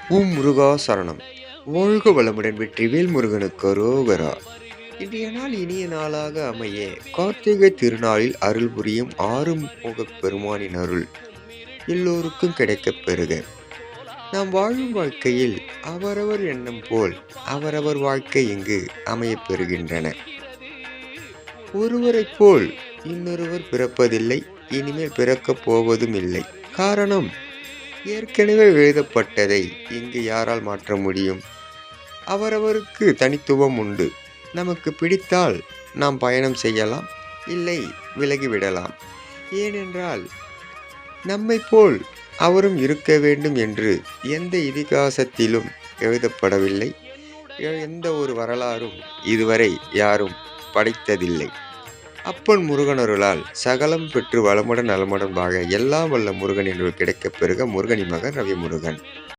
முருகா சரணம். வாழ்க வளமுடன், வெற்றிவேல் முருகனுக்கு அரோகரா. இன்றைய நாள் இனிய நாளாக அமைய கார்த்திகை திருநாளில் அருள் புரியும் ஆறுமுகப் பெருமானின் அருள் எல்லோருக்கும் கிடைக்கப் பெறுக. நாம் வாழும் வாழ்க்கையில் அவரவர் எண்ணம் போல் அவரவர் வாழ்க்கை இங்கு அமையப் பெறுகின்றன. ஒருவரைப் போல் இன்னொருவர் பிறப்பதில்லை, இனிமேல் பிறக்கப் போவதும் இல்லை. காரணம், ஏற்கனவே எழுதப்பட்டதை இங்கு யாரால் மாற்ற முடியும்? அவரவருக்கு தனித்துவம் உண்டு. நமக்கு பிடித்தால் நாம் பயணம் செய்யலாம், இல்லை விலகிவிடலாம். ஏனென்றால் நம்மை போல் அவரும் இருக்க வேண்டும் என்று எந்த இதிகாசத்திலும் எழுதப்படவில்லை. எந்த ஒரு வரலாறும் இதுவரை யாரும் படைத்ததில்லை. அப்பன் முருகனருளால் சகலம் பெற்று வளமுடன் நலமுடன் வாழ எல்லாம் வல்ல முருகன் என்று கிடைக்கப் பெறுக. முருகனின் மகன் ரவி முருகன்.